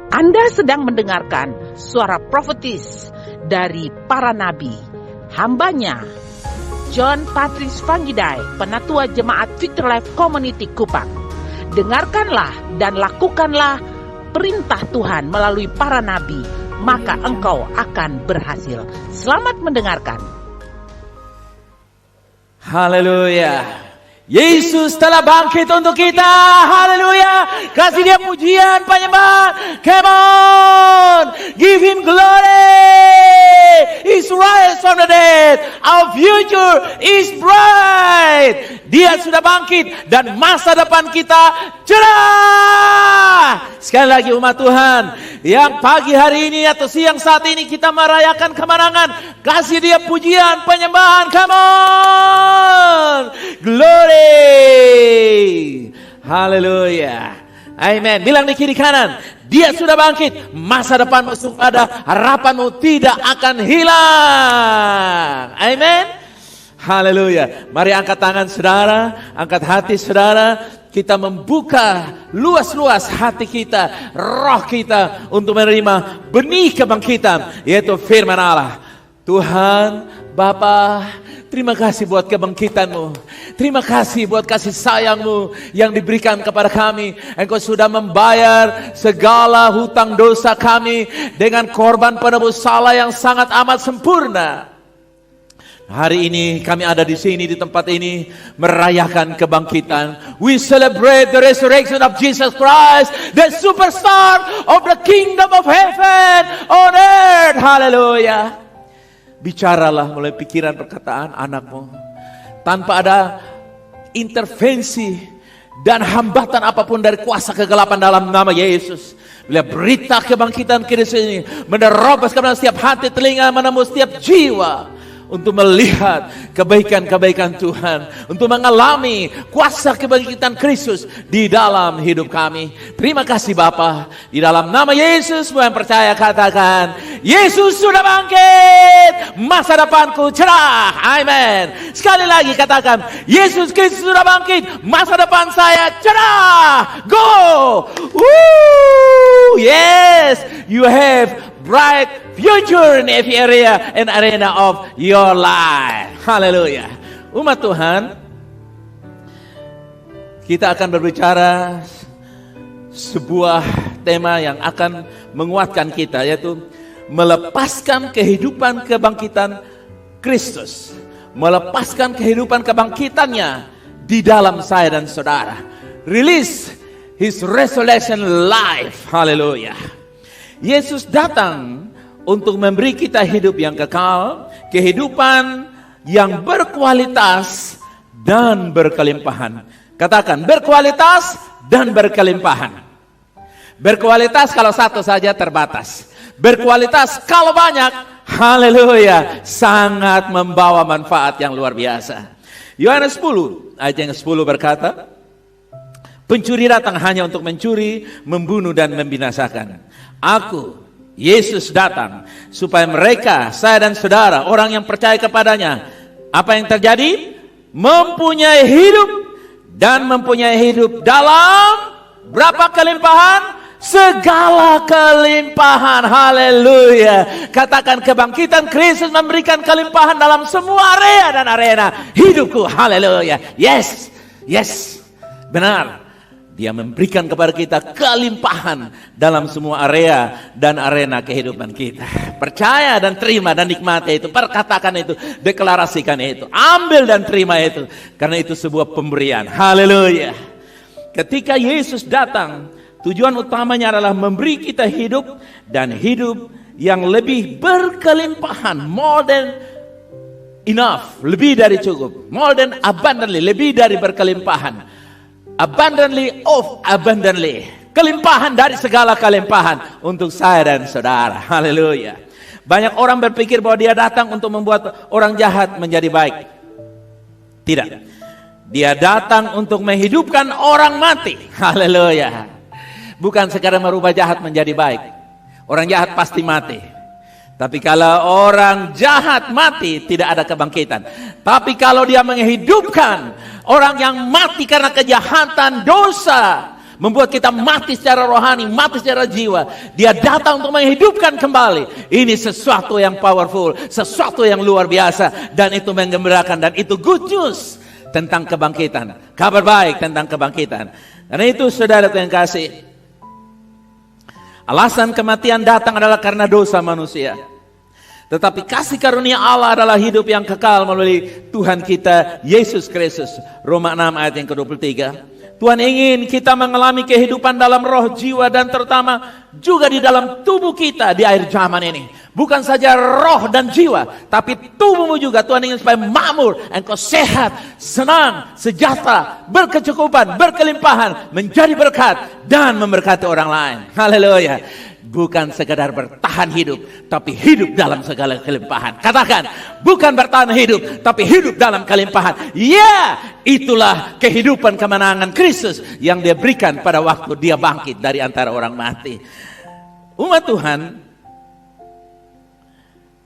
Anda sedang mendengarkan suara profetis dari para nabi, hambanya John Patrice Vanggidai, Penatua Jemaat Victory Life Community Kupang. Dengarkanlah dan lakukanlah perintah Tuhan melalui para nabi, maka engkau akan berhasil. Selamat mendengarkan. Haleluya. Yesus telah bangkit untuk kita. Haleluya. Kasih dia pujian, penyembahan. Come on. Give him glory. He's rise from the dead. Our future is bright. Dia sudah bangkit dan masa depan kita cerah. Sekali lagi umat Tuhan, yang pagi hari ini atau siang saat ini kita merayakan kemenangan, kasih dia pujian, penyembahan. Come on. Glory. Haleluya. Amen. Bilang di kiri kanan, dia sudah bangkit. Masa depanmu sudah ada, harapanmu tidak akan hilang. Amen. Haleluya. Mari angkat tangan saudara, angkat hati saudara. Kita membuka luas-luas hati kita, roh kita untuk menerima benih kebangkitan, yaitu firman Allah. Tuhan, Bapa, terima kasih buat kebangkitanmu. Terima kasih buat kasih sayangmu yang diberikan kepada kami. Engkau sudah membayar segala hutang dosa kami dengan korban penebus salah yang sangat amat sempurna. Hari ini kami ada di sini, di tempat ini, merayakan kebangkitan. We celebrate the resurrection of Jesus Christ, the superstar of the kingdom of heaven on earth. Hallelujah. Bicaralah mulai pikiran perkataan anakmu, tanpa ada intervensi dan hambatan apapun dari kuasa kegelapan dalam nama Yesus. Bila berita kebangkitan Kristus ini menerobos kepada setiap hati, telinga, menembus setiap jiwa, untuk melihat kebaikan-kebaikan Tuhan, untuk mengalami kuasa kebangkitan Kristus di dalam hidup kami. Terima kasih Bapa. Di dalam nama Yesus, semua yang percaya katakan, Yesus sudah bangkit, masa depanku cerah. Amin. Sekali lagi katakan, Yesus Kristus sudah bangkit, masa depan saya cerah. Go. Woo! Yes, you have bright future in every area and arena of your life. Haleluya. Umat Tuhan, kita akan berbicara sebuah tema yang akan menguatkan kita, yaitu melepaskan kehidupan kebangkitan Kristus. Melepaskan kehidupan kebangkitannya di dalam saya dan saudara. Release his resurrection life. Haleluya. Yesus datang untuk memberi kita hidup yang kekal, kehidupan yang berkualitas dan berkelimpahan. Katakan, berkualitas dan berkelimpahan. Berkualitas kalau satu saja terbatas. Berkualitas kalau banyak, haleluya, sangat membawa manfaat yang luar biasa. Yohanes 10 ayat yang 10 berkata, pencuri datang hanya untuk mencuri, membunuh dan membinasakan. Aku, Yesus datang supaya mereka, saya dan saudara, orang yang percaya kepadanya, apa yang terjadi? Mempunyai hidup dan mempunyai hidup dalam berapa kelimpahan? Segala kelimpahan. Haleluya. Katakan, kebangkitan Kristus memberikan kelimpahan dalam semua area dan arena hidupku. Haleluya. Yes. Yes. Benar. Dia memberikan kepada kita kelimpahan dalam semua area dan arena kehidupan kita. Percaya dan terima dan nikmati itu. Perkatakan itu, deklarasikan itu. Ambil dan terima itu. Karena itu sebuah pemberian. Haleluya. Ketika Yesus datang, tujuan utamanya adalah memberi kita hidup dan hidup yang lebih berkelimpahan. More than enough. Lebih dari cukup. More than abundantly. Lebih dari berkelimpahan. Abundantly of abundantly. Kelimpahan dari segala kelimpahan untuk saya dan saudara. Haleluya. Banyak orang berpikir bahwa dia datang untuk membuat orang jahat menjadi baik. Tidak. Dia datang untuk menghidupkan orang mati. Haleluya. Bukan sekadar merubah jahat menjadi baik. Orang jahat pasti mati. Tapi kalau orang jahat mati, tidak ada kebangkitan. Tapi kalau dia menghidupkan orang yang mati karena kejahatan, dosa, membuat kita mati secara rohani, mati secara jiwa. Dia datang untuk menghidupkan kembali. Ini sesuatu yang powerful, sesuatu yang luar biasa, dan itu menggembirakan, dan itu good news tentang kebangkitan, kabar baik tentang kebangkitan. Karena itu saudara yang kasih, alasan kematian datang adalah karena dosa manusia. Tetapi kasih karunia Allah adalah hidup yang kekal melalui Tuhan kita Yesus Kristus. Roma 6 ayat yang ke-23. Tuhan ingin kita mengalami kehidupan dalam roh, jiwa, dan terutama juga di dalam tubuh kita di akhir zaman ini. Bukan saja roh dan jiwa, tapi tubuhmu juga. Tuhan ingin supaya makmur, engkau sehat, senang, sejahtera, berkecukupan, berkelimpahan, menjadi berkat, dan memberkati orang lain. Haleluya. Bukan sekadar bertahan hidup, tapi hidup dalam segala kelimpahan. Katakan, bukan bertahan hidup, tapi hidup dalam kelimpahan. Ya, itulah kehidupan kemenangan Kristus yang dia berikan pada waktu dia bangkit dari antara orang mati. Umat Tuhan,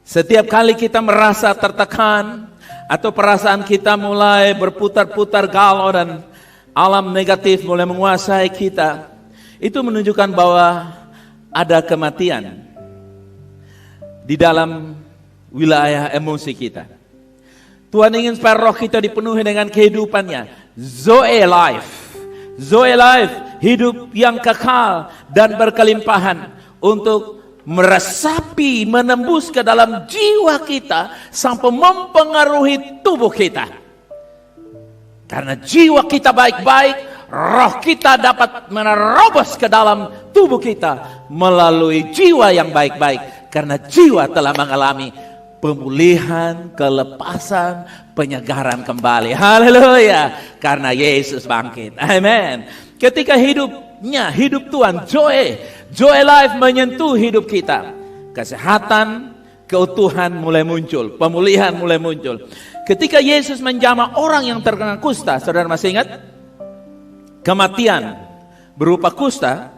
setiap kali kita merasa tertekan atau perasaan kita mulai berputar-putar galau dan alam negatif mulai menguasai kita, itu menunjukkan bahwa ada kematian di dalam wilayah emosi kita. Tuhan ingin supaya roh kita dipenuhi dengan kehidupannya. Zoe life. Zoe life, hidup yang kekal dan berkelimpahan untuk meresapi, menembus ke dalam jiwa kita sampai mempengaruhi tubuh kita. Karena jiwa kita baik-baik, roh kita dapat menerobos ke dalam tubuh kita melalui jiwa yang baik-baik. Karena jiwa telah mengalami pemulihan, kelepasan, penyegaran kembali. Haleluya. Karena Yesus bangkit. Amin. Ketika hidup Tuhan, joy life menyentuh hidup kita. Kesehatan, keutuhan mulai muncul. Pemulihan mulai muncul. Ketika Yesus menjamah orang yang terkena kusta, saudara masih ingat? Kematian berupa kusta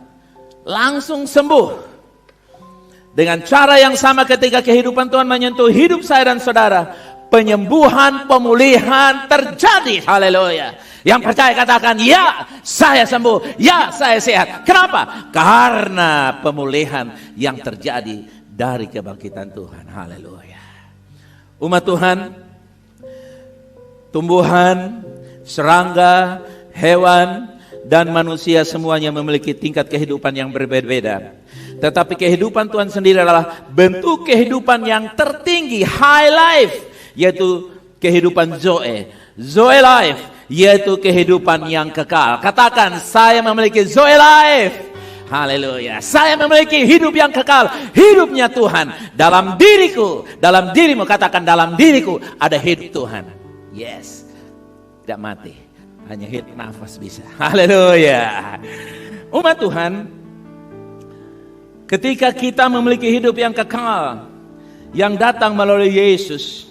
langsung sembuh. Dengan cara yang sama ketika kehidupan Tuhan menyentuh hidup saya dan saudara, penyembuhan, pemulihan terjadi. Haleluya. Yang percaya katakan, ya saya sembuh, ya saya sehat. Kenapa? Karena pemulihan yang terjadi dari kebangkitan Tuhan. Haleluya. Umat Tuhan, tumbuhan, serangga, hewan, dan manusia semuanya memiliki tingkat kehidupan yang berbeda-beda. Tetapi kehidupan Tuhan sendiri adalah bentuk kehidupan yang tertinggi, high life, yaitu kehidupan Zoe. Zoe life, yaitu kehidupan yang kekal. Katakan, saya memiliki Zoe life. Haleluya. Saya memiliki hidup yang kekal, hidupnya Tuhan dalam diriku, dalam dirimu. Katakan, dalam diriku ada hidup Tuhan. Yes. Tidak mati, hanya hidup nafas bisa. Haleluya. Umat Tuhan, ketika kita memiliki hidup yang kekal, yang datang melalui Yesus,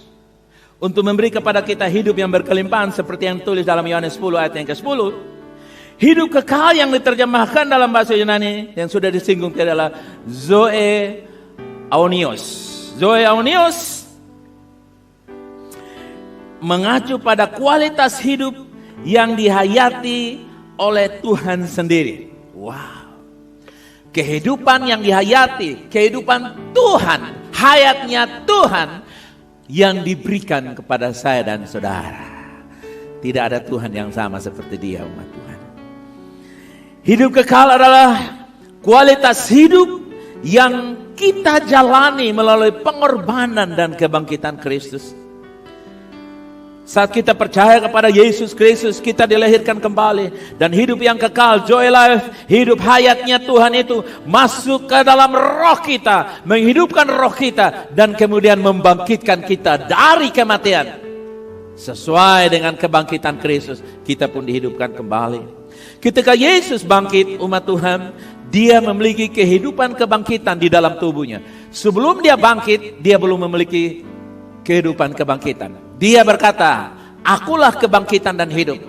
untuk memberi kepada kita hidup yang berkelimpahan, seperti yang tulis dalam Yohanes 10 ayat yang ke-10. Hidup kekal yang diterjemahkan dalam bahasa Yunani, yang sudah disinggung adalah Zoe Aonios. Zoe Aonios mengacu pada kualitas hidup yang dihayati oleh Tuhan sendiri. Wow. Kehidupan yang dihayati, kehidupan Tuhan, hayatnya Tuhan yang diberikan kepada saya dan saudara. Tidak ada Tuhan yang sama seperti dia, umat Tuhan. Hidup kekal adalah kualitas hidup yang kita jalani melalui pengorbanan dan kebangkitan Kristus. Saat kita percaya kepada Yesus Kristus, kita dilahirkan kembali. Dan hidup yang kekal, joy life, hidup hayatnya Tuhan itu masuk ke dalam roh kita, menghidupkan roh kita, dan kemudian membangkitkan kita dari kematian. Sesuai dengan kebangkitan Kristus, kita pun dihidupkan kembali. Ketika Yesus bangkit, umat Tuhan, dia memiliki kehidupan kebangkitan di dalam tubuhnya. Sebelum dia bangkit, dia belum memiliki kehidupan kebangkitan. Dia berkata, akulah kebangkitan dan hidup.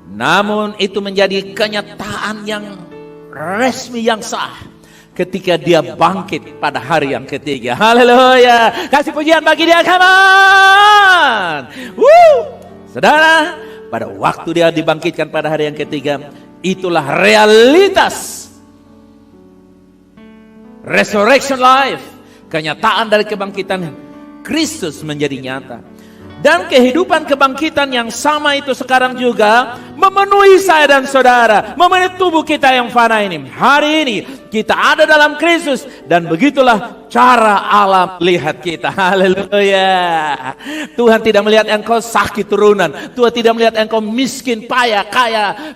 Namun itu menjadi kenyataan yang resmi, yang sah, ketika dia bangkit pada hari yang ketiga. Haleluya. Kasih pujian bagi dia, come on. Saudara, pada waktu dia dibangkitkan pada hari yang ketiga, Itulah realitas resurrection life, kenyataan dari kebangkitan Kristus menjadi nyata. Dan kehidupan kebangkitan yang sama itu sekarang juga memenuhi saya dan saudara, memenuhi tubuh kita yang fana ini. Hari ini kita ada dalam Kristus, dan begitulah cara Allah melihat kita. Haleluya. Tuhan tidak melihat engkau sakit turunan, Tuhan tidak melihat engkau miskin, payah, kaya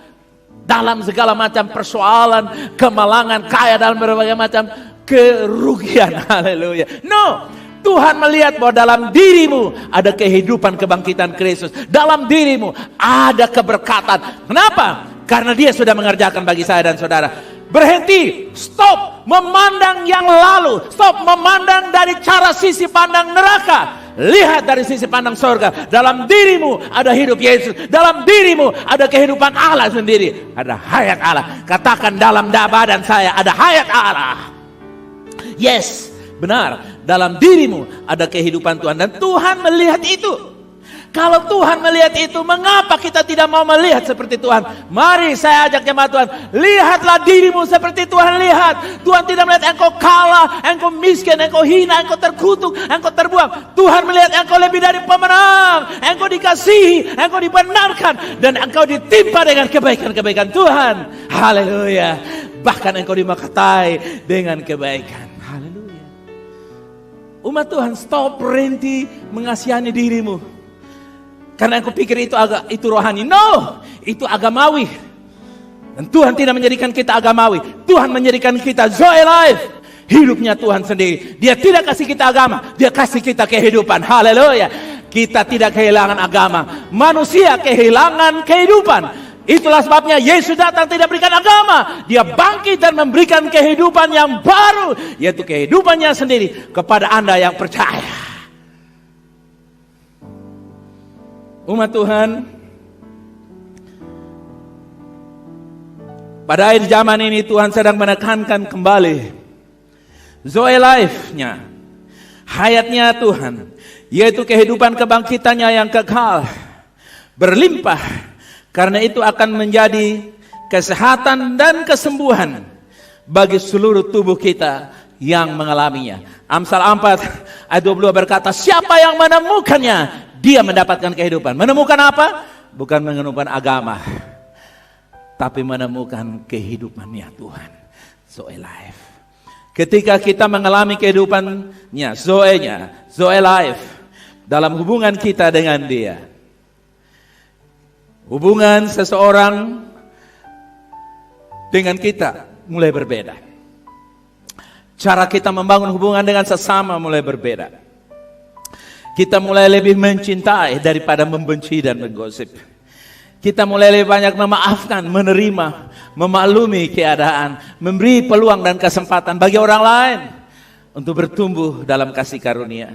dalam segala macam persoalan, kemalangan, kaya dalam berbagai macam kerugian. Haleluya. No, Tuhan melihat bahwa dalam dirimu ada kehidupan kebangkitan Kristus. Dalam dirimu ada keberkatan. Kenapa? Karena Dia sudah mengerjakan bagi saya dan saudara. Berhenti, stop memandang yang lalu, stop memandang dari cara sisi pandang neraka. Lihat dari sisi pandang surga. Dalam dirimu ada hidup Yesus. Dalam dirimu ada kehidupan Allah sendiri. Ada hayat Allah. Katakan, dalam badan saya ada hayat Allah. Yes, benar. Dalam dirimu ada kehidupan Tuhan, dan Tuhan melihat itu. Kalau Tuhan melihat itu, mengapa kita tidak mau melihat seperti Tuhan? Mari saya ajak jemaat Tuhan, lihatlah dirimu seperti Tuhan lihat. Tuhan tidak melihat engkau kalah, engkau miskin, engkau hina, engkau terkutuk, engkau terbuang. Tuhan melihat engkau lebih dari pemenang. Engkau dikasihi, engkau dibenarkan, dan engkau ditimpa dengan kebaikan-kebaikan Tuhan. Haleluya. Bahkan engkau dimakatai dengan kebaikan. Haleluya. Umat Tuhan, stop, berhenti mengasihani dirimu. Karena aku pikir itu rohani. No, itu agamawi. Dan Tuhan tidak menjadikan kita agamawi. Tuhan menjadikan kita Zoe Life. Hidupnya Tuhan sendiri. Dia tidak kasih kita agama, Dia kasih kita kehidupan. Haleluya. Kita tidak kehilangan agama. Manusia kehilangan kehidupan. Itulah sebabnya Yesus datang tidak berikan agama. Dia bangkit dan memberikan kehidupan yang baru, yaitu kehidupannya sendiri kepada Anda yang percaya. Umat Tuhan, pada akhir zaman ini Tuhan sedang menekankan kembali Zoe Life-nya, hayatnya Tuhan, yaitu kehidupan kebangkitannya yang kekal, berlimpah. Karena itu akan menjadi kesehatan dan kesembuhan bagi seluruh tubuh kita yang mengalaminya. Amsal 4 ayat 22 berkata, siapa yang menemukannya, dia mendapatkan kehidupan. Menemukan apa? Bukan menemukan agama, tapi menemukan kehidupannya Tuhan. Zoe Life. Ketika kita mengalami kehidupannya, Zoe Life, dalam hubungan kita dengan Dia, hubungan seseorang dengan kita mulai berbeda. Cara kita membangun hubungan dengan sesama mulai berbeda. Kita mulai lebih mencintai daripada membenci dan menggosip. Kita mulai lebih banyak memaafkan, menerima, memaklumi keadaan, memberi peluang dan kesempatan bagi orang lain untuk bertumbuh dalam kasih karunia.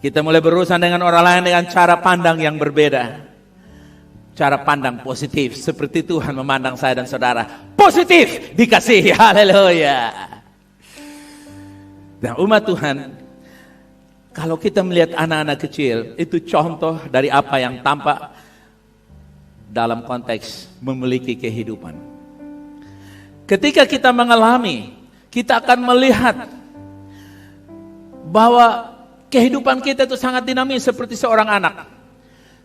Kita mulai berurusan dengan orang lain dengan cara pandang yang berbeda. Cara pandang positif, seperti Tuhan memandang saya dan saudara. Positif, dikasihi. Haleluya. Nah, umat Tuhan, kalau kita melihat anak-anak kecil, itu contoh dari apa yang tampak dalam konteks memiliki kehidupan. Ketika kita mengalami, kita akan melihat bahwa kehidupan kita itu sangat dinamis seperti seorang anak.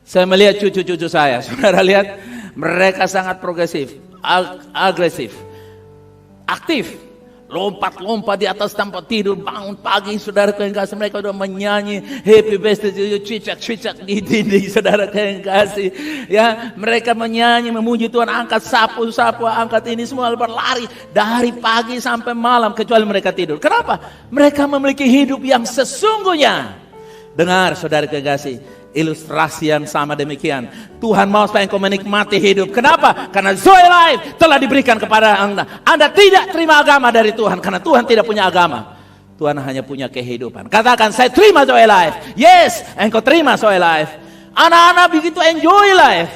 Saya melihat cucu-cucu saya, saudara lihat, mereka sangat progresif, agresif, aktif. Lompat-lompat di atas tempat tidur, bangun pagi, saudara yang kasih, mereka sudah menyanyi happy birthday to you, cicak-cicak di dinding, saudara yang kasih. Ya, mereka menyanyi, memuji Tuhan, angkat sapu-sapu, angkat ini, semua berlari dari pagi sampai malam kecuali mereka tidur. Kenapa? Mereka memiliki hidup yang sesungguhnya. Dengar, saudara yang kasih, ilustrasi yang sama demikian. Tuhan mau supaya engkau menikmati hidup. Kenapa? Karena Zoe Life telah diberikan kepada Anda. Anda tidak terima agama dari Tuhan, karena Tuhan tidak punya agama. Tuhan hanya punya kehidupan. Katakan, saya terima Zoe Life. Yes, engkau terima Zoe Life. Anak-anak begitu enjoy life.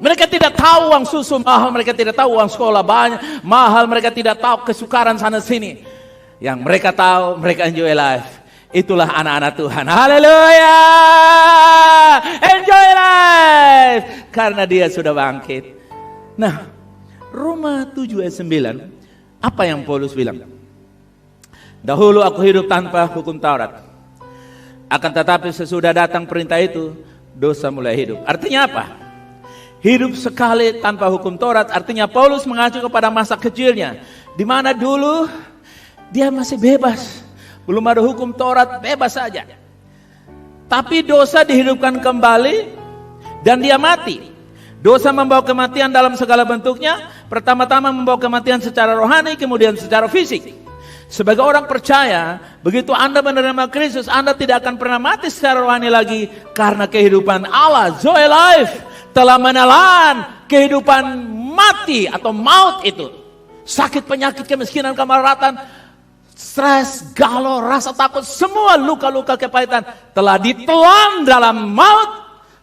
Mereka tidak tahu uang susu mahal, mereka tidak tahu uang sekolah banyak mahal, mereka tidak tahu kesukaran sana sini. Yang mereka tahu, mereka enjoy life. Itulah anak-anak Tuhan. Haleluya. Enjoy life. Karena Dia sudah bangkit. Nah, Roma 7 ayat 9, apa yang Paulus bilang? Dahulu aku hidup tanpa hukum Taurat. Akan tetapi sesudah datang perintah itu, dosa mulai hidup. Artinya apa? Hidup sekali tanpa hukum Taurat, artinya Paulus mengacu kepada masa kecilnya, di mana dulu dia masih bebas, belum ada hukum Taurat, bebas saja. Tapi dosa dihidupkan kembali dan dia mati. Dosa membawa kematian dalam segala bentuknya. Pertama-tama membawa kematian secara rohani, kemudian secara fisik. Sebagai orang percaya, begitu Anda menerima Kristus, Anda tidak akan pernah mati secara rohani lagi, karena kehidupan Allah, Zoe Life, telah menelan kehidupan mati atau maut itu. Sakit, penyakit, kemiskinan, kemaratan, stres, galau, rasa takut, semua luka-luka kepahitan telah ditelan dalam maut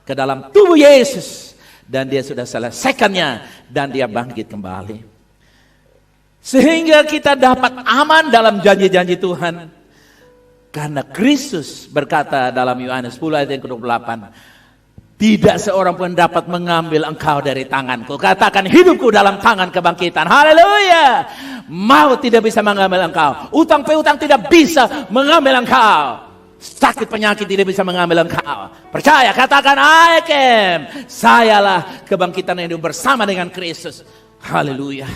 ke dalam tubuh Yesus. Dan dia sudah selesaikannya, dan dia bangkit kembali. Sehingga kita dapat aman dalam janji-janji Tuhan. Karena Kristus berkata dalam Yohanes 10 ayat yang ke-28, tidak seorang pun dapat mengambil engkau dari tanganku. Katakan, hidupku dalam tangan kebangkitan. Haleluya. Maut tidak bisa mengambil engkau. Utang piutang tidak bisa mengambil engkau. Sakit penyakit tidak bisa mengambil engkau. Percaya, katakan, I am. Sayalah kebangkitan yang hidup bersama dengan Kristus. Haleluya.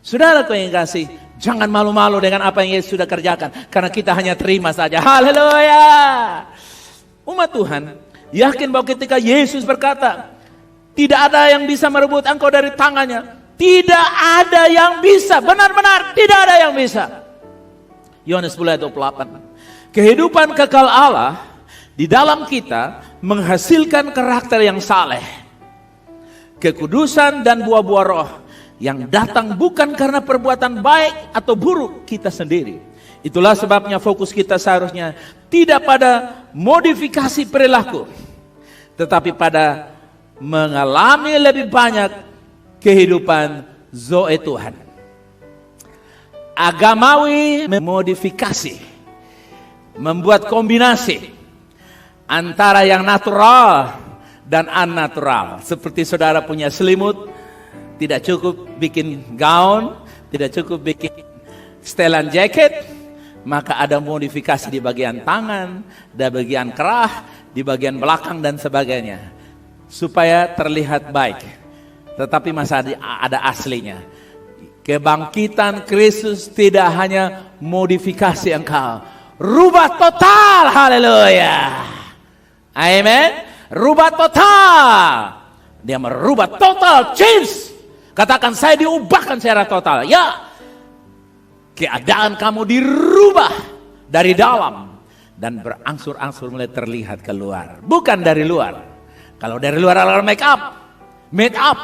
Saudaraku yang kasih, jangan malu-malu dengan apa yang Yesus sudah kerjakan, karena kita hanya terima saja. Haleluya. Umat Tuhan yakin bahwa ketika Yesus berkata, tidak ada yang bisa merebut engkau dari tangannya. Tidak ada yang bisa. Benar-benar tidak ada yang bisa. Yohanes 10 ayat 28. Kehidupan kekal Allah di dalam kita menghasilkan karakter yang saleh, kekudusan dan buah-buah roh yang datang bukan karena perbuatan baik atau buruk kita sendiri. Itulah sebabnya fokus kita seharusnya tidak pada modifikasi perilaku, tetapi pada mengalami lebih banyak kehidupan Zoe Tuhan. Agamawi memodifikasi, membuat kombinasi antara yang natural dan unnatural. Seperti saudara punya selimut, tidak cukup bikin gaun, tidak cukup bikin setelan jaket, maka ada modifikasi di bagian tangan, di bagian kerah, di bagian belakang dan sebagainya, supaya terlihat baik, tetapi masih ada aslinya. Kebangkitan Kristus tidak hanya modifikasi engkau, rubah total. Haleluya. Amen. Rubah total. Dia merubah total, change. Katakan, saya diubahkan secara total. Ya. Keadaan kamu dirubah dari dalam dan berangsur-angsur mulai terlihat keluar, bukan dari luar. Kalau dari luar adalah make up,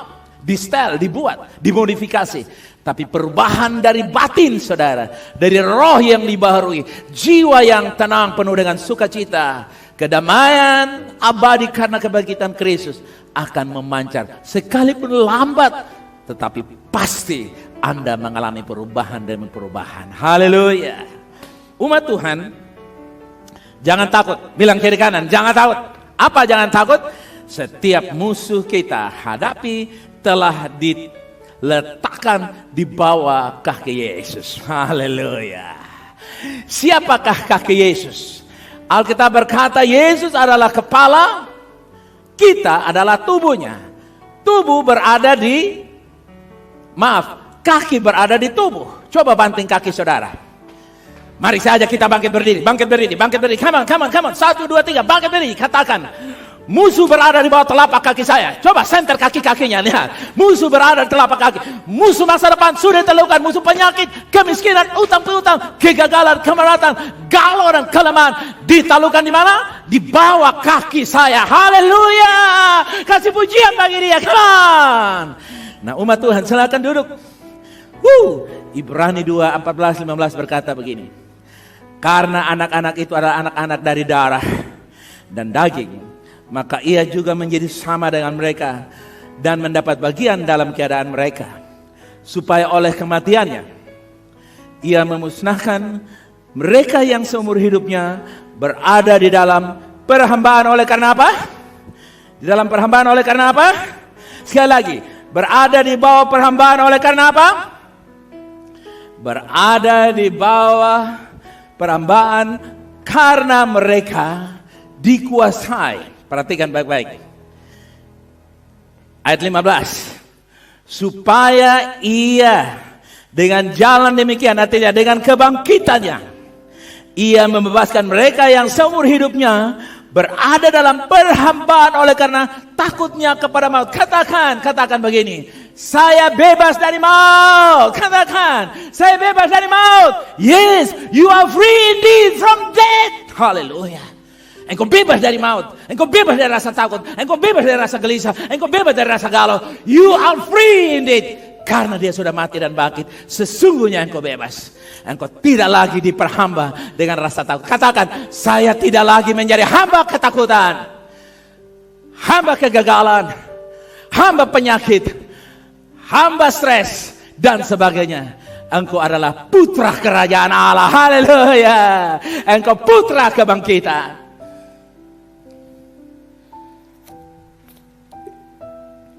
di style, dibuat, dimodifikasi. Tapi perubahan dari batin saudara, dari roh yang dibaharui, jiwa yang tenang penuh dengan sukacita, kedamaian abadi karena kebangkitan Kristus akan memancar. Sekalipun lambat, tetapi pasti Anda mengalami perubahan demi perubahan. Haleluya. Umat Tuhan, jangan takut. Bilang kiri kanan, jangan takut. Apa jangan takut? Setiap musuh kita hadapi telah diletakkan di bawah kaki Yesus. Haleluya. Siapakah kaki Yesus? Alkitab berkata Yesus adalah kepala, kita adalah tubuhnya. Tubuh berada di, kaki berada di tubuh. Coba banting kaki saudara. Mari saja kita bangkit berdiri. Come on. 1, 2, 3, bangkit berdiri. Katakan, musuh berada di bawah telapak kaki saya. Coba center kaki-kakinya, lihat. Musuh berada di telapak kaki. Musuh masa depan sudah terlukan. Musuh penyakit, kemiskinan, utang piutang, kegagalan, kemaratan, galau dan kelemahan ditalukan di mana? Di bawah kaki saya. Haleluya. Kasih pujian bagi dia. Come on. Nah, umat Tuhan silakan duduk. Ibrani 2:14-15 berkata begini. Karena anak-anak itu adalah anak-anak dari darah dan daging, maka ia juga menjadi sama dengan mereka dan mendapat bagian dalam keadaan mereka, supaya oleh kematiannya ia memusnahkan mereka yang seumur hidupnya berada di dalam perhambaan. Oleh karena apa? Di dalam perhambaan oleh karena apa? Sekali lagi, Berada di bawah perhambaan oleh karena apa? Berada di bawah perhambaan karena mereka dikuasai. Perhatikan baik-baik. Ayat 15. Supaya ia dengan jalan demikian, artinya dengan kebangkitannya, ia membebaskan mereka yang seumur hidupnya berada dalam perhambaan oleh karena takutnya kepada maut. Katakan begini, saya bebas dari maut. Katakan, saya bebas dari maut. Yes, you are free indeed from death. Haleluya. Engkau bebas dari maut. Engkau bebas dari rasa takut. Engkau bebas dari rasa gelisah. Engkau bebas dari rasa galau. You are free indeed. Karena dia sudah mati dan bangkit, sesungguhnya engkau bebas. Engkau tidak lagi diperhamba dengan rasa takut. Katakan, saya tidak lagi menjadi hamba ketakutan, hamba kegagalan, hamba penyakit, hamba stres, dan sebagainya. Engkau adalah putra kerajaan Allah. Haleluya. Engkau putra kebangkitan.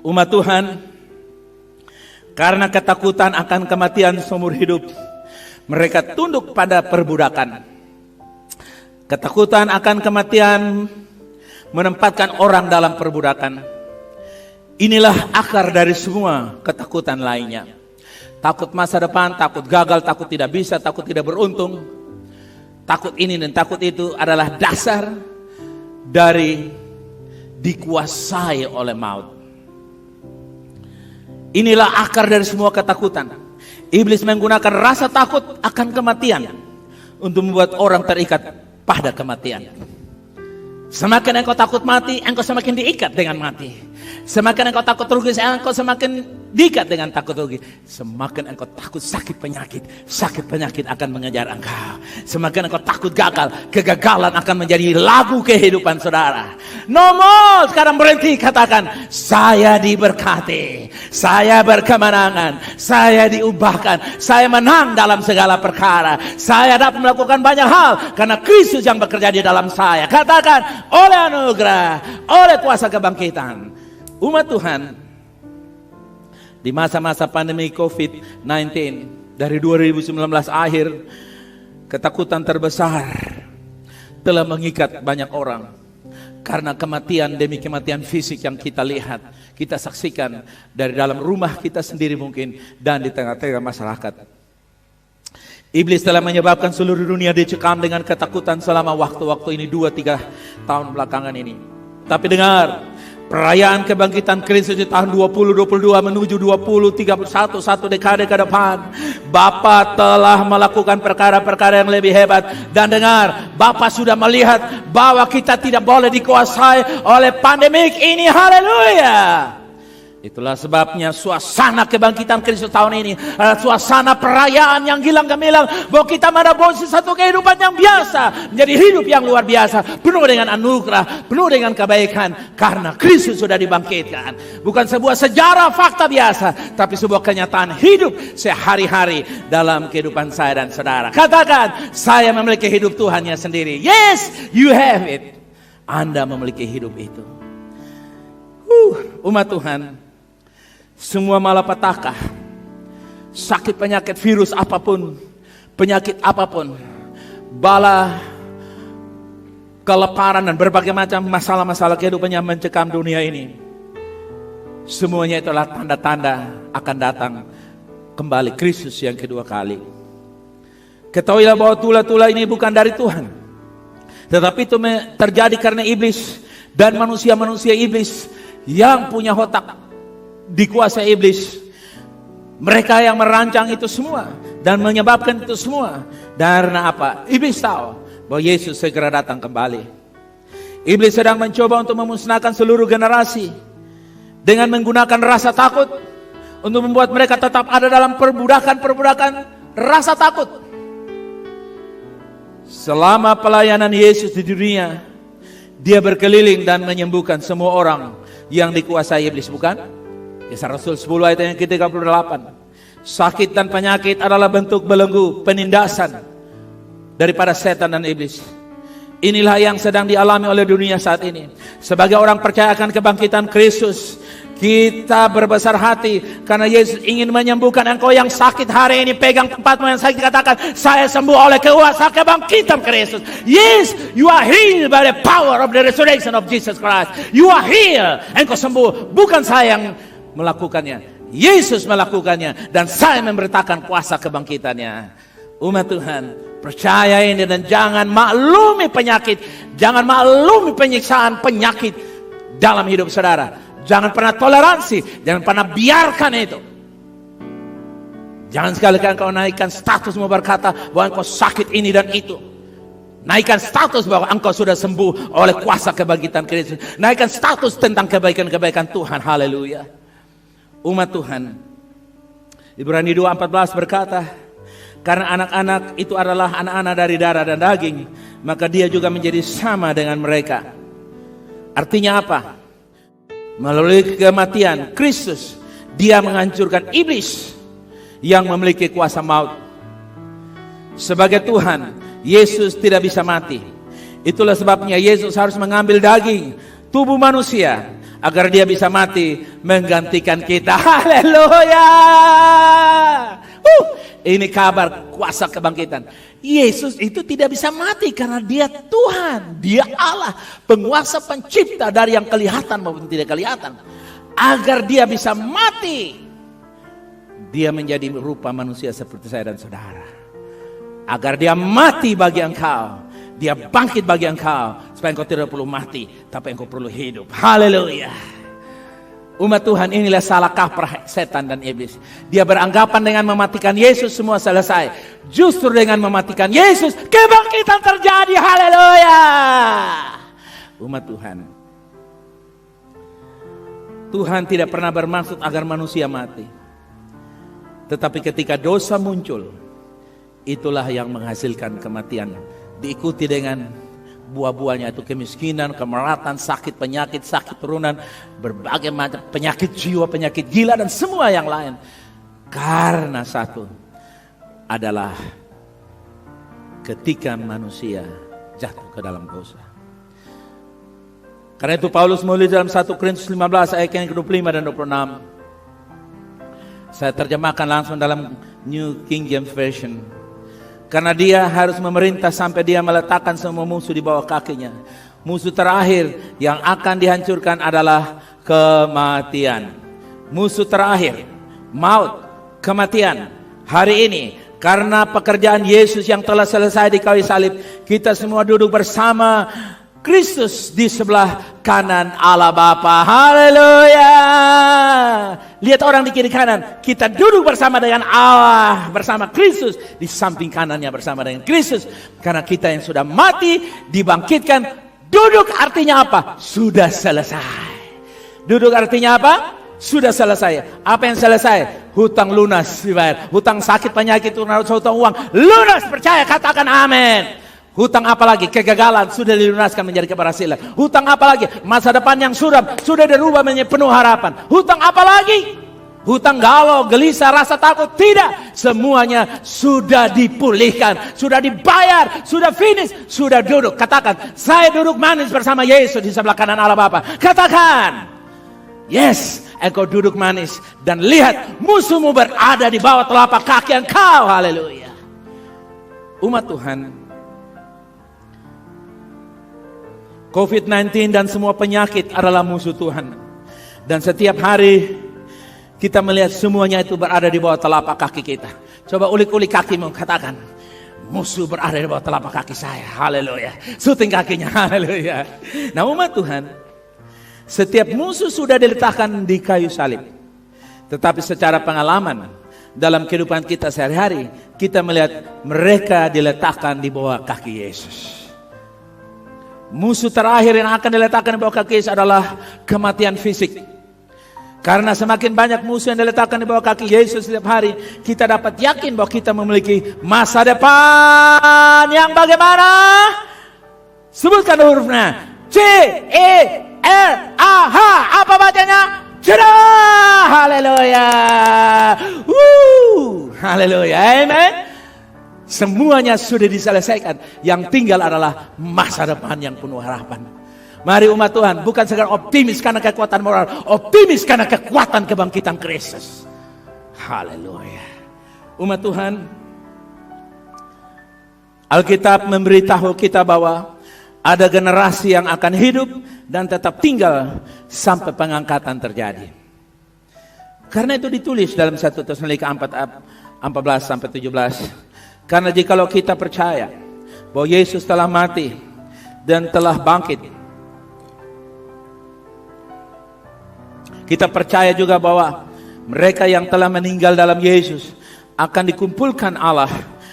Umat Tuhan, karena ketakutan akan kematian seumur hidup, mereka tunduk pada perbudakan. Ketakutan akan kematian menempatkan orang dalam perbudakan. Inilah akar dari semua ketakutan lainnya. Takut masa depan, takut gagal, takut tidak bisa, takut tidak beruntung. Takut ini dan takut itu adalah dasar dari dikuasai oleh maut. Inilah akar dari semua ketakutan. Iblis menggunakan rasa takut akan kematian untuk membuat orang terikat pada kematian. Semakin engkau takut mati, engkau semakin diikat dengan mati. Semakin engkau takut rugi, engkau semakin diikat dengan takut rugi. Semakin engkau takut sakit penyakit akan mengejar engkau. Semakin engkau takut gagal, kegagalan akan menjadi lagu kehidupan saudara. No more, sekarang berhenti, katakan, saya diberkati, saya berkemenangan, saya diubahkan, saya menang dalam segala perkara, saya dapat melakukan banyak hal karena Kristus yang bekerja di dalam saya. Katakan, oleh anugerah, oleh kuasa kebangkitan. Umat Tuhan, di masa-masa pandemi COVID-19 dari 2019 akhir, ketakutan terbesar telah mengikat banyak orang. Karena kematian demi kematian fisik yang kita lihat, kita saksikan dari dalam rumah kita sendiri mungkin, dan di tengah-tengah masyarakat. Iblis telah menyebabkan seluruh dunia dicekam dengan ketakutan selama waktu-waktu ini 2-3 tahun belakangan ini. Tapi dengar, perayaan kebangkitan Kristus di tahun 2022 menuju 2031, satu dekade ke depan, Bapa telah melakukan perkara-perkara yang lebih hebat. Dan dengar, Bapa sudah melihat bahwa kita tidak boleh dikuasai oleh pandemik ini. Haleluya. Itulah sebabnya suasana kebangkitan Kristus tahun ini adalah suasana perayaan yang gilang gemilang, bahwa kita merebut satu kehidupan yang biasa menjadi hidup yang luar biasa, penuh dengan anugerah, penuh dengan kebaikan, karena Kristus sudah dibangkitkan. Bukan sebuah sejarah fakta biasa, tapi sebuah kenyataan hidup sehari-hari dalam kehidupan saya dan saudara. Katakan, saya memiliki hidup Tuhannya sendiri. Yes, you have it. Anda memiliki hidup itu. Umat Tuhan, semua malapetaka, sakit penyakit, virus apapun, penyakit apapun, bala, kelaparan, dan berbagai macam masalah-masalah kehidupan yang mencekam dunia ini, semuanya itulah tanda-tanda akan datang kembali Kristus yang kedua kali. Ketahuilah bahwa tula-tula ini bukan dari Tuhan, tetapi itu terjadi karena iblis dan manusia-manusia iblis yang punya otak dikuasai iblis. Mereka yang merancang itu semua dan menyebabkan itu semua. Karena apa? Iblis tahu bahwa Yesus segera datang kembali. Iblis sedang mencoba untuk memusnahkan seluruh generasi dengan menggunakan rasa takut untuk membuat mereka tetap ada dalam perbudakan rasa takut. Selama pelayanan Yesus di dunia, dia berkeliling dan menyembuhkan semua orang yang dikuasai iblis, bukan? Kisah Rasul 10 ayat yang ke-38. Sakit dan penyakit adalah bentuk belenggu penindasan daripada setan dan iblis. Inilah yang sedang dialami oleh dunia saat ini. Sebagai orang percaya akan kebangkitan Kristus, Kita berbesar hati karena Yesus ingin menyembuhkan engkau yang sakit hari ini. Pegang tempatmu yang sakit, katakan, saya sembuh oleh kuasa kebangkitan Kristus. Yes, you are healed by the power of the resurrection of Jesus Christ. You are healed. Engkau sembuh. Bukan saya yang melakukannya, Yesus melakukannya, dan saya memberitakan kuasa kebangkitannya. Umat Tuhan, percaya ini dan jangan maklumi penyakit, jangan maklumi penyiksaan penyakit dalam hidup saudara. Jangan pernah toleransi, jangan pernah biarkan itu. Jangan sekali-kali kau naikkan statusmu berkata bahwa engkau sakit ini dan itu. Naikkan status bahwa engkau sudah sembuh oleh kuasa kebangkitan Kristus. Naikkan status tentang kebaikan-kebaikan Tuhan. Haleluya. Umat Tuhan, Ibrani 2:14 berkata, karena anak-anak itu adalah anak-anak dari darah dan daging, maka dia juga menjadi sama dengan mereka. Artinya apa? Melalui kematian Kristus, dia menghancurkan iblis yang memiliki kuasa maut. Sebagai Tuhan, Yesus tidak bisa mati. Itulah sebabnya Yesus harus mengambil daging tubuh manusia agar dia bisa mati menggantikan kita. Haleluya. Ini kabar kuasa kebangkitan. Yesus itu tidak bisa mati karena dia Tuhan, dia Allah, penguasa pencipta dari yang kelihatan maupun tidak kelihatan. Agar dia bisa mati, dia menjadi rupa manusia seperti saya dan saudara. Agar dia mati bagi engkau, dia bangkit bagi engkau, supaya engkau tidak perlu mati, tapi engkau perlu hidup. Haleluya. Umat Tuhan, inilah salah kaprah setan dan iblis. Dia beranggapan dengan mematikan Yesus semua selesai. Justru dengan mematikan Yesus, kebangkitan terjadi. Haleluya. Umat Tuhan, Tuhan tidak pernah bermaksud agar manusia mati. Tetapi ketika dosa muncul, itulah yang menghasilkan kematian. Diikuti dengan buah-buahnya, itu kemiskinan, kemeratan, sakit, penyakit, sakit turunan, berbagai macam penyakit jiwa, penyakit gila, dan semua yang lain. Karena satu adalah ketika manusia jatuh ke dalam dosa. Karena itu Paulus menulis dalam 1 Korintus 15 ayat yang ke-25 dan 26. Saya terjemahkan langsung dalam New King James Version. Karena dia harus memerintah sampai dia meletakkan semua musuh di bawah kakinya. Musuh terakhir yang akan dihancurkan adalah kematian. Musuh terakhir, maut, kematian. Hari ini, karena pekerjaan Yesus yang telah selesai di kayu salib, kita semua duduk bersama Kristus di sebelah kanan Allah Bapa. Haleluya. Lihat orang di kiri kanan. Kita duduk bersama dengan Allah, bersama Kristus. Di samping kanannya bersama dengan Kristus. Karena kita yang sudah mati, dibangkitkan. Duduk artinya apa? Sudah selesai. Duduk artinya apa? Sudah selesai. Apa yang selesai? Hutang lunas dibayar. Hutang sakit, penyakit, hutang uang lunas. Percaya, katakan amin. Hutang apa lagi? Kegagalan sudah dilunaskan menjadi keberhasilan. Hutang apa lagi? Masa depan yang suram sudah dirubah menjadi penuh harapan. Hutang apa lagi? Hutang galau, gelisah, rasa takut? Tidak. Semuanya sudah dipulihkan, sudah dibayar, sudah finish, sudah duduk. Katakan, saya duduk manis bersama Yesus di sebelah kanan Allah Bapa. Katakan, yes, engkau duduk manis. Dan lihat, musuhmu berada di bawah telapak kaki engkau. Haleluya. Umat Tuhan, COVID-19 dan semua penyakit adalah musuh Tuhan. Dan setiap hari kita melihat semuanya itu berada di bawah telapak kaki kita. Coba ulik-ulik kakimu, katakan, musuh berada di bawah telapak kaki saya. Haleluya. Syuting kakinya. Haleluya. Nah umat Tuhan, setiap musuh sudah diletakkan di kayu salib. Tetapi secara pengalaman dalam kehidupan kita sehari-hari, kita melihat mereka diletakkan di bawah kaki Yesus. Musuh terakhir yang akan diletakkan di bawah kaki Yesus adalah kematian fisik. Karena semakin banyak musuh yang diletakkan di bawah kaki Yesus setiap hari, kita dapat yakin bahwa kita memiliki masa depan yang bagaimana? Sebutkan hurufnya. C-E-R-A-H. Apa bacanya? Cerah. Haleluya. Haleluya. Amen. Semuanya sudah diselesaikan. Yang tinggal adalah masa depan yang penuh harapan. Mari umat Tuhan, bukan sekedar optimis karena kekuatan moral, optimis karena kekuatan kebangkitan Kristus. Haleluya. Umat Tuhan, Alkitab memberitahu kita bahwa ada generasi yang akan hidup dan tetap tinggal sampai pengangkatan terjadi. Karena itu ditulis dalam 1 Tesalonika 4:14-17. Karena jikalau kita percaya bahwa Yesus telah mati dan telah bangkit, kita percaya juga bahwa mereka yang telah meninggal dalam Yesus akan dikumpulkan Allah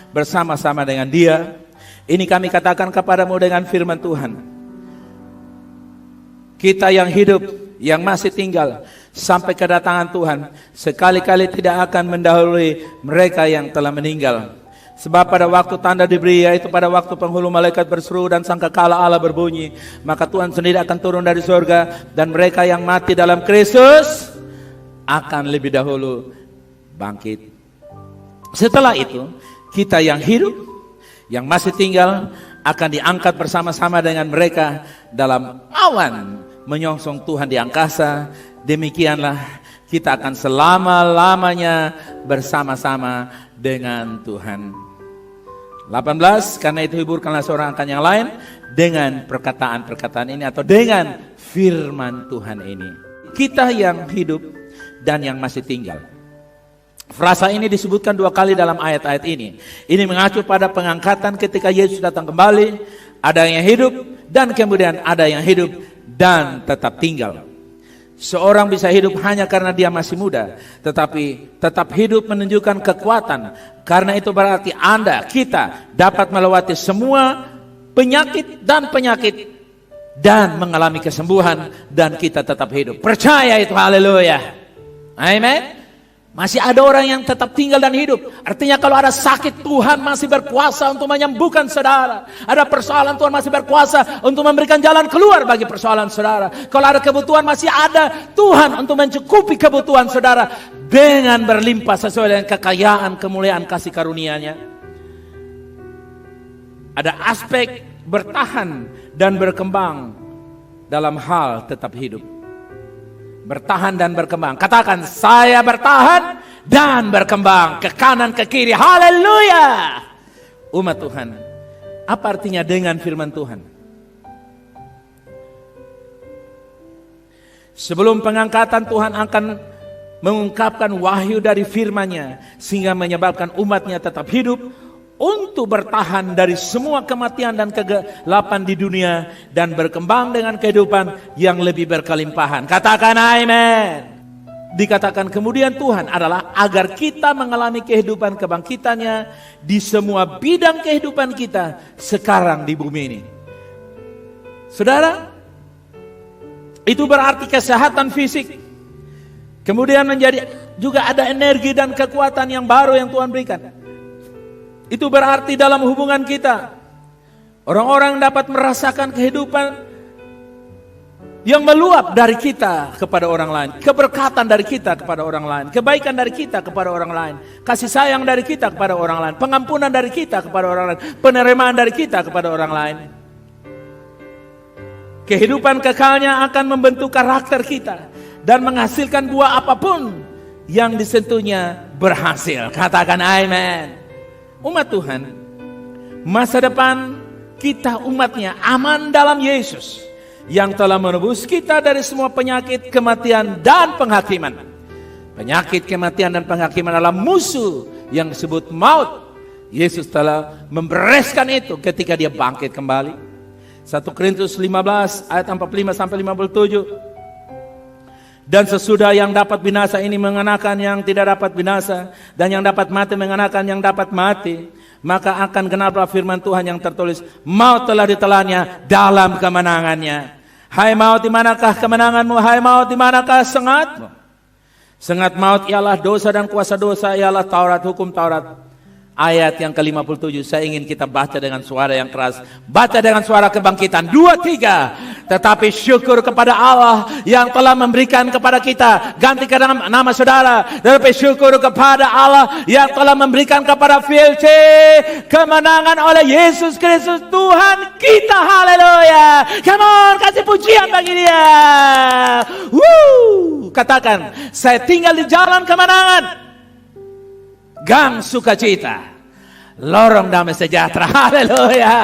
bersama-sama dengan Dia. Ini kami katakan kepadamu dengan firman Tuhan. Kita yang hidup, yang masih tinggal sampai kedatangan Tuhan, sekali-kali tidak akan mendahului mereka yang telah meninggal. Sebab pada waktu tanda diberi, yaitu pada waktu penghulu malaikat berseru dan sangkakala Allah berbunyi, maka Tuhan sendiri akan turun dari surga, dan mereka yang mati dalam Kristus akan lebih dahulu bangkit. Setelah itu, kita yang hidup, yang masih tinggal, akan diangkat bersama-sama dengan mereka dalam awan menyongsong Tuhan di angkasa. Demikianlah kita akan selama-lamanya bersama-sama dengan Tuhan. 18, karena itu hiburkanlah seorang akan yang lain dengan perkataan-perkataan ini atau dengan firman Tuhan ini. Kita yang hidup dan yang masih tinggal. Frasa ini disebutkan 2 kali dalam ayat-ayat ini. Ini mengacu pada pengangkatan ketika Yesus datang kembali. Ada yang hidup dan kemudian ada yang hidup dan tetap tinggal. Seorang bisa hidup hanya karena dia masih muda, tetapi tetap hidup menunjukkan kekuatan. Karena itu berarti kita dapat melewati semua penyakit dan mengalami kesembuhan, dan kita tetap hidup. Percaya itu, haleluya. Amin. Masih ada orang yang tetap tinggal dan hidup. Artinya kalau ada sakit, Tuhan masih berkuasa untuk menyembuhkan saudara. Ada persoalan, Tuhan masih berkuasa untuk memberikan jalan keluar bagi persoalan saudara. Kalau ada kebutuhan, masih ada Tuhan untuk mencukupi kebutuhan saudara dengan berlimpah sesuai dengan kekayaan, kemuliaan, kasih karunia-Nya. Ada aspek bertahan dan berkembang dalam hal tetap hidup. Bertahan dan berkembang. Katakan, saya bertahan dan berkembang ke kanan ke kiri. Haleluya. Umat Tuhan, apa artinya dengan firman Tuhan? Sebelum pengangkatan, Tuhan akan mengungkapkan wahyu dari firman-Nya sehingga menyebabkan umat-Nya tetap hidup untuk bertahan dari semua kematian dan kegelapan di dunia dan berkembang dengan kehidupan yang lebih berkelimpahan. Katakan amin. Dikatakan kemudian Tuhan adalah agar kita mengalami kehidupan kebangkitannya di semua bidang kehidupan kita sekarang di bumi ini. Saudara, itu berarti kesehatan fisik. Kemudian menjadi juga ada energi dan kekuatan yang baru yang Tuhan berikan. Itu berarti dalam hubungan kita, orang-orang dapat merasakan kehidupan yang meluap dari kita kepada orang lain, keberkatan dari kita kepada orang lain, kebaikan dari kita kepada orang lain, kasih sayang dari kita kepada orang lain, pengampunan dari kita kepada orang lain, penerimaan dari kita kepada orang lain. Kehidupan kekalnya akan membentuk karakter kita dan menghasilkan buah apapun yang disentuhnya berhasil. Katakan amin. Umat Tuhan, masa depan kita umatnya aman dalam Yesus yang telah menebus kita dari semua penyakit, kematian, dan penghakiman. Penyakit, kematian, dan penghakiman adalah musuh yang disebut maut. Yesus telah membereskan itu ketika Dia bangkit kembali. 1 Korintus 15 ayat 45-57. Dan sesudah yang dapat binasa ini mengenakan yang tidak dapat binasa, dan yang dapat mati mengenakan yang dapat mati, maka akan genaplah firman Tuhan yang tertulis, maut telah ditelannya dalam kemenangannya. Hai maut, di manakah kemenanganmu? Hai maut, di manakah sengatmu? Sengat maut ialah dosa dan kuasa dosa ialah Taurat, hukum Taurat. ayat yang ke-57. Saya ingin kita baca dengan suara yang keras. Baca dengan suara kebangkitan. 2, 3. Tetapi syukur kepada Allah yang telah memberikan kepada kita. Gantikan nama saudara. Tetapi syukur kepada Allah yang telah memberikan kepada VLC kemenangan oleh Yesus Kristus Tuhan kita. Haleluya. Come on, kasih pujian bagi dia. Katakan, saya tinggal di jalan kemenangan. Gang sukacita, lorong damai sejahtera. Haleluya.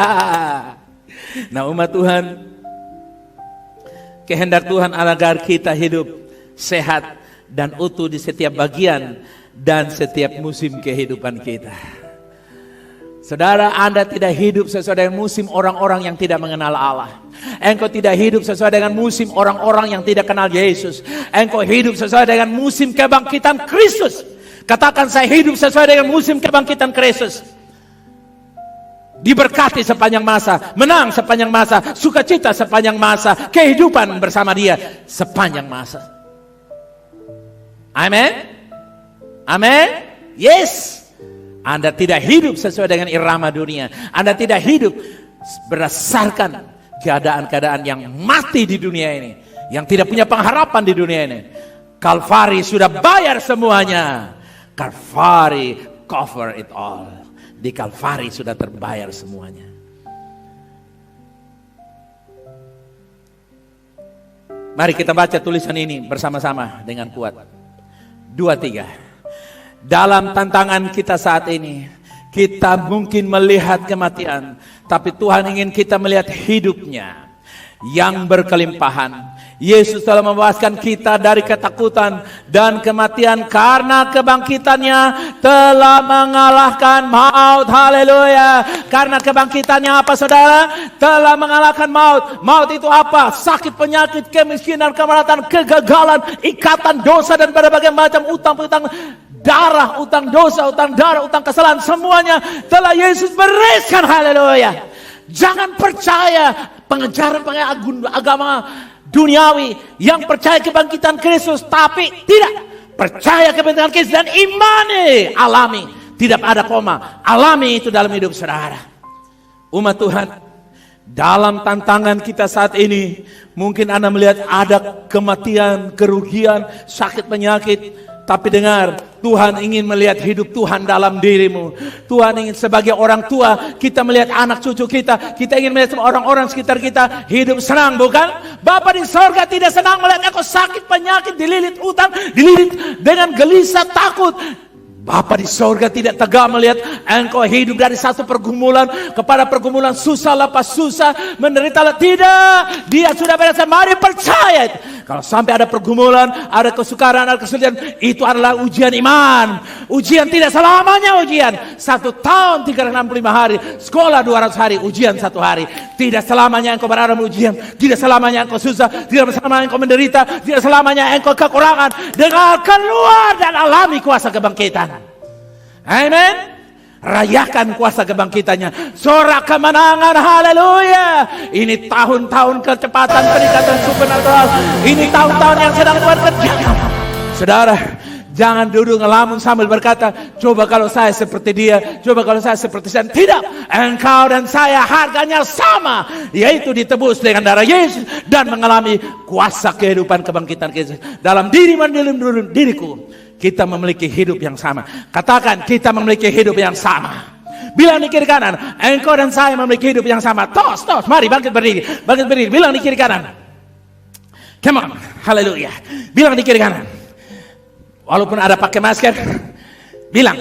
Nah, umat Tuhan, kehendak Tuhan agar kita hidup sehat dan utuh di setiap bagian dan setiap musim kehidupan kita. Saudara, Anda tidak hidup sesuai dengan musim orang-orang yang tidak mengenal Allah. Engkau tidak hidup sesuai dengan musim orang-orang yang tidak kenal Yesus. Engkau hidup sesuai dengan musim kebangkitan Kristus. Katakan, saya hidup sesuai dengan musim kebangkitan Kristus. Diberkati sepanjang masa, menang sepanjang masa, sukacita sepanjang masa, kehidupan bersama dia sepanjang masa. Amin. Amin. Yes. Anda tidak hidup sesuai dengan irama dunia. Anda tidak hidup berdasarkan keadaan-keadaan yang mati di dunia ini, yang tidak punya pengharapan di dunia ini. Kalvari sudah bayar semuanya. Kalvari cover it all. Di Kalvari sudah terbayar semuanya. Mari kita baca tulisan ini bersama-sama dengan kuat. 2, 3. Dalam tantangan kita saat ini, kita mungkin melihat kematian, tapi Tuhan ingin kita melihat hidupnya yang berkelimpahan. Yesus telah membebaskan kita dari ketakutan dan kematian karena kebangkitannya telah mengalahkan maut. Haleluya. Karena kebangkitannya apa, saudara? Telah mengalahkan maut. Maut itu apa? Sakit, penyakit, kemiskinan, kematian, kegagalan, ikatan dosa dan berbagai macam utang-utang darah, utang dosa, utang darah, utang kesalahan, semuanya telah Yesus bereskan. Haleluya. Jangan percaya pengejaran agama duniawi yang percaya kebangkitan Kristus tapi tidak percaya kebangkitan Kristus dan imani alami. Tidak ada koma, alami itu dalam hidup saudara. Umat Tuhan, dalam tantangan kita saat ini, mungkin Anda melihat ada kematian, kerugian, sakit, penyakit. Tapi dengar, Tuhan ingin melihat hidup Tuhan dalam dirimu. Tuhan ingin sebagai orang tua, kita melihat anak cucu kita. Kita ingin melihat orang-orang sekitar kita hidup senang, bukan? Bapa di sorga tidak senang melihat engkau sakit, penyakit, dililit utang, dililit dengan gelisah, takut. Bapa di sorga tidak tega melihat engkau hidup dari satu pergumulan kepada pergumulan, susah lepas susah, menderita. Tidak, dia sudah berasa. Mari percaya itu. Kalau sampai ada pergumulan, ada kesukaran, ada kesulitan, itu adalah ujian iman. Ujian tidak selamanya ujian. 1 tahun 365 hari, sekolah 200 hari, ujian 1 hari. Tidak selamanya engkau berada di ujian. Tidak selamanya engkau susah. Tidak selamanya engkau menderita. Tidak selamanya engkau kekurangan. Dengan keluar dan alami kuasa kebangkitan. Amen. Rayakan kuasa kebangkitannya. Sorak kemenangan. Haleluya. Ini tahun-tahun kecepatan peningkatan supernatural. Ini tahun-tahun yang sedang Tuhan kerjakan. Saudara, jangan duduk ngelamun sambil berkata, coba kalau saya seperti dia, coba kalau saya seperti saya. Tidak, engkau dan saya harganya sama, yaitu ditebus dengan darah Yesus dan mengalami kuasa kehidupan kebangkitan Yesus dalam diriku. Kita memiliki hidup yang sama. Katakan, kita memiliki hidup yang sama. Bilang di kiri kanan, engkau dan saya memiliki hidup yang sama. Tos, mari bangkit berdiri. Bilang di kiri kanan. Come on, haleluya. Bilang di kiri kanan. Walaupun ada pakai masker, bilang,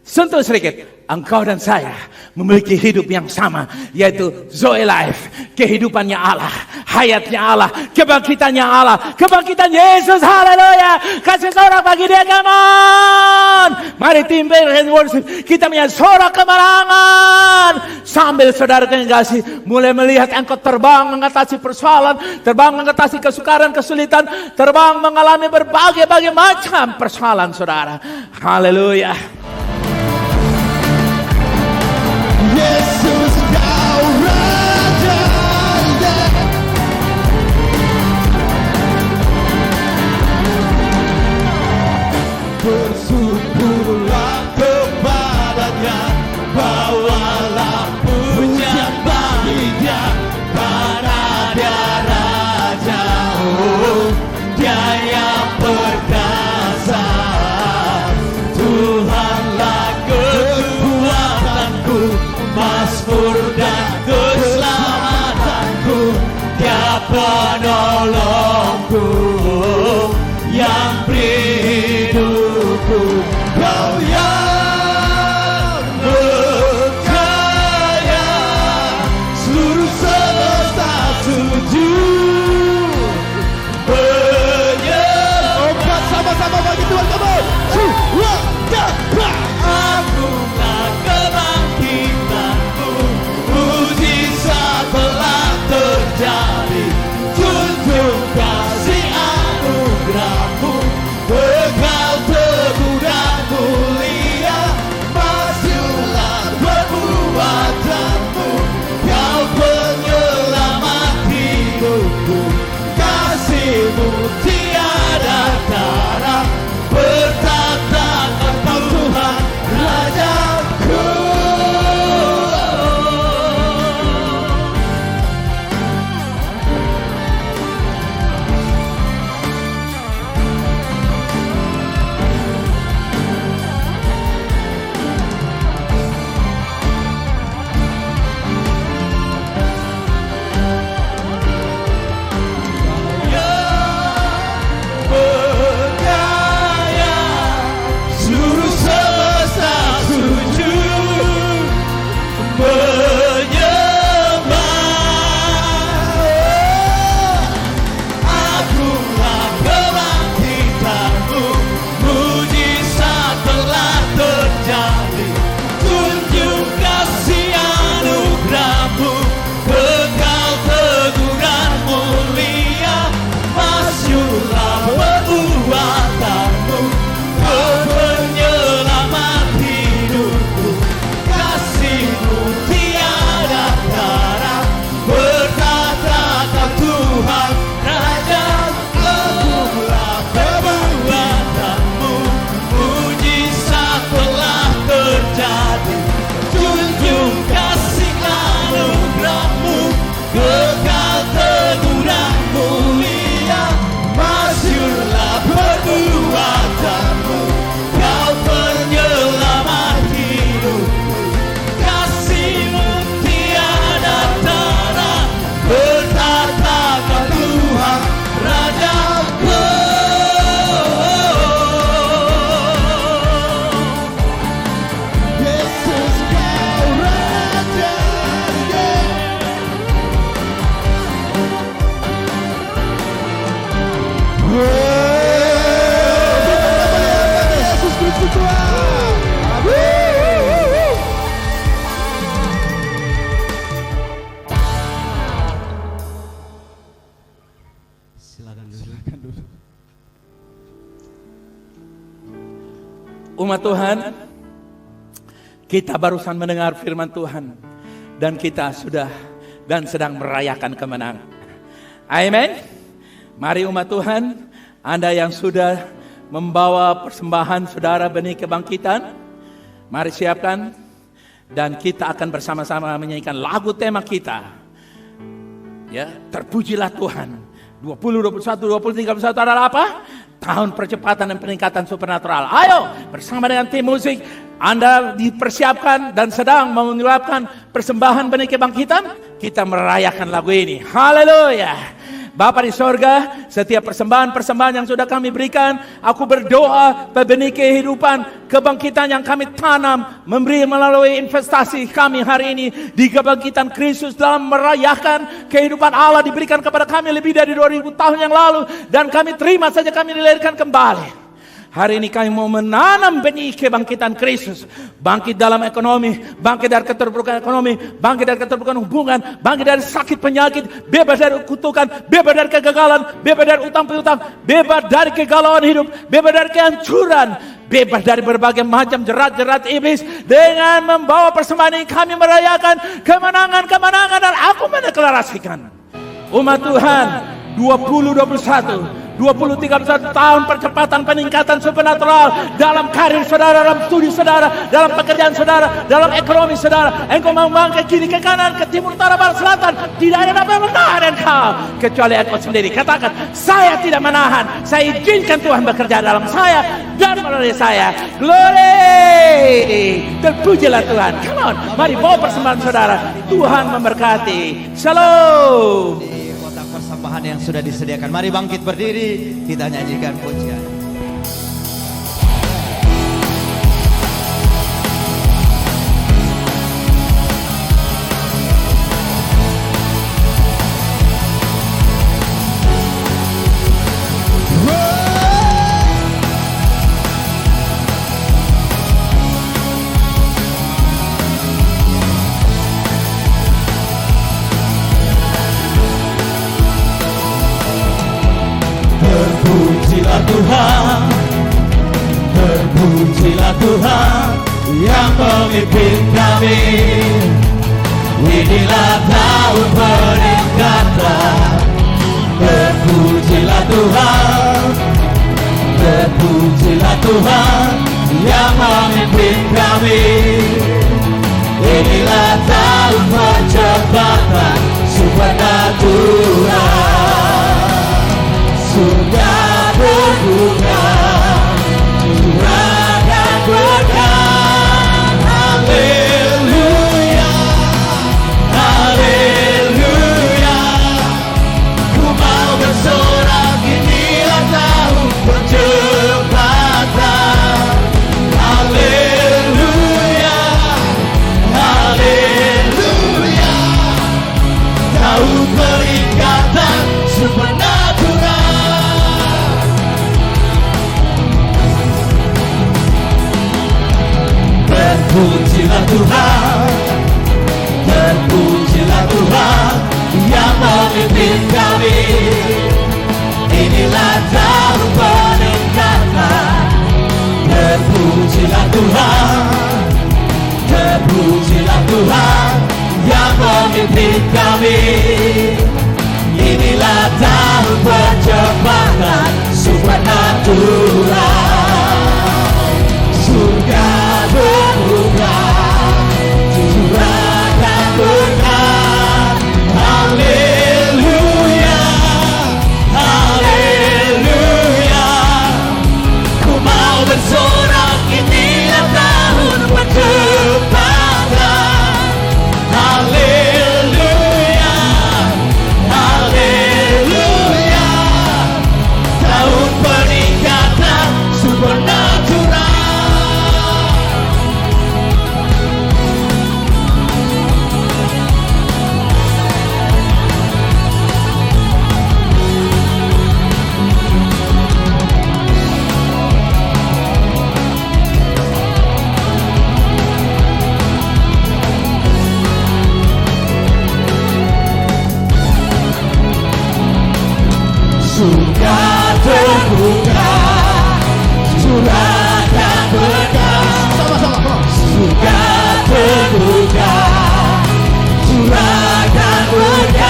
sentuh sedikit. Engkau dan saya memiliki hidup yang sama, yaitu Zoe Life, kehidupannya Allah, hayatnya Allah, kebangkitannya Allah, kebangkitan Yesus. Haleluya. Kasih sorak bagi dia, come on. Mari tim and worship, kita punya sorak kemenangan. Sambil saudara kasih mulai melihat engkau terbang mengatasi persoalan, terbang mengatasi kesukaran, kesulitan, terbang mengalami berbagai macam persoalan saudara. Haleluya. Yesus kau rajanya, bersyukurlah kepadanya. bawalah pujian baginya, karena Dia Raja, oh Dia yang perkasa. Tuhanlah kekuatanku, mazmur dan keselamatanku, Dia penolongku, yang beri hidupku. Kau yang berjaya, seluruh semesta sujud menyembah. Sama-sama bagi Tuhan, kamu. Agunglah kebangkitanmu, mujizat telah terjadi. Junjung kasih anugerahmu, bekal teguh dan mulia. Masyurlah perbuatanmu, Kau penyelamat hidupku. Kasih-Mu tiada tara, bertata Engkau Tuhan Rajaku. Berdaya, seluruh semesta sujud menyembah. Agunglah kebangkitanmu, mujizat telah terjadi. Tunjuk kasih anugerahmu, bekal teguh dan mulia. Masyurlah perbuatanmu, Kau penyelamat hidupku. Kasih-Mu tiada tara, bertata Kau Tuhan Raja. Agunglah perbuatanmu, mujizat telah terjadi. Junjung kasih anugerahmu, bekal teguh dan mulia. Masyurlah perbuatanmu, Kau penyelamat hidupku. Kasih-Mu tiada tara, bertata Kau Tuhan Rajaku. Yesus Kau Raja. Yesus Kristus Tuhan. Silakan dulu. Umat Tuhan, kita barusan mendengar firman Tuhan dan kita sudah dan sedang merayakan kemenangan. Amin. Mari umat Tuhan, Anda yang sudah membawa persembahan saudara benih kebangkitan, mari siapkan dan kita akan bersama-sama menyanyikan lagu tema kita. Ya, terpujilah Tuhan. 20, 21, 20, 31 adalah apa? Tahun percepatan dan peningkatan supernatural. Ayo bersama dengan tim musik Anda dipersiapkan dan sedang mengucapkan persembahan benih kebangkitan. Kita merayakan lagu ini. Haleluya. Bapa di sorga, setiap persembahan-persembahan yang sudah kami berikan, aku berdoa benih kehidupan, kebangkitan yang kami tanam, memberi melalui investasi kami hari ini di kebangkitan Kristus dalam merayakan kehidupan Allah diberikan kepada kami lebih dari 2000 tahun yang lalu, dan kami terima saja kami dilahirkan kembali. Hari ini kami mau menanam benih kebangkitan Kristus. Bangkit dalam ekonomi, bangkit dari keterpurukan ekonomi, bangkit dari keterpurukan hubungan, bangkit dari sakit penyakit, bebas dari kutukan, bebas dari kegagalan, bebas dari utang piutang, bebas dari kegalauan hidup, bebas dari kehancuran, bebas dari berbagai macam jerat-jerat iblis. Dengan membawa persembahan ini kami merayakan kemenangan-kemenangan, dan aku mendeklarasikan umat Tuhan 2021 20-30 tahun percepatan peningkatan supernatural dalam karir saudara, dalam studi saudara, dalam pekerjaan saudara, dalam ekonomi saudara. Engkau memang ke kiri, ke kanan, ke timur, utara, barat, selatan. Tidak ada apa yang menahan engkau kecuali engkau sendiri. Katakan, saya tidak menahan. Saya izinkan Tuhan bekerja dalam saya dan melalui saya. Glory. Terpujilah Tuhan. Come on, mari bawa persembahan saudara. Tuhan memberkati. Shalom. Di kotak persembahan yang sudah disediakan, mari bangkit berdiri, kita nyanyikan pujian. Terpujilah Tuhan, terpujilah Tuhan yang memimpin kami. Inilah tahun peningkatan. Terpujilah Tuhan, terpujilah Tuhan yang memimpin kami. Inilah tahun percepatan supernatural. Surga berbuka, curahkan berkat. Haleluya, haleluya. Ku mau bersorak, inilah tahun percepatan. Haleluya, haleluya. Tahun peningkatan supernatural. Terpujilah Tuhan, terpujilah Tuhan yang memimpin kami. Inilah tahun peningkatan. Terpujilah Tuhan, terpujilah Tuhan yang memimpin kami. Inilah tahun percepatan supernatural. Surga berbuka, curahkan berkat. Haleluya, haleluya. Ku mau bersorak, inilah tahun percepatan. Haleluya, haleluya. Tahun peningkatan supernatural. Surga terbuka, curahkan berkat. Sama-sama, surga terbuka, curahkan berkat.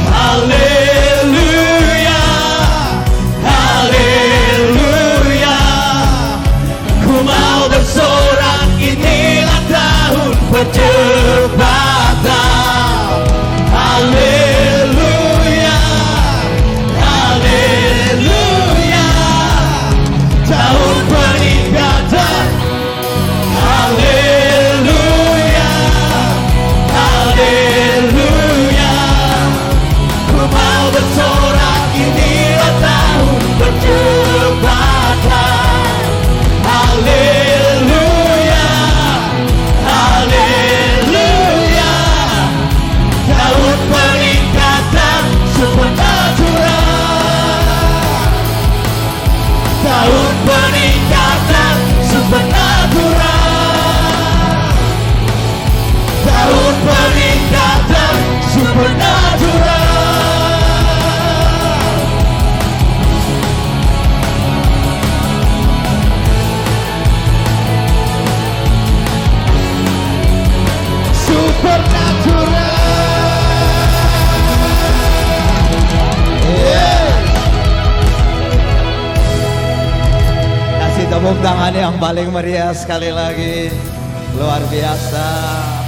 Haleluya, haleluya. Ku mau bersorak, inilah tahun percepatan. Haleluya, haleluya. Tahun peningkatan. Haleluya, haleluya. Ku mau bersorak, inilah tahun percepatan. Haleluya, haleluya. tangan yang paling meriah sekali lagi. Luar biasa.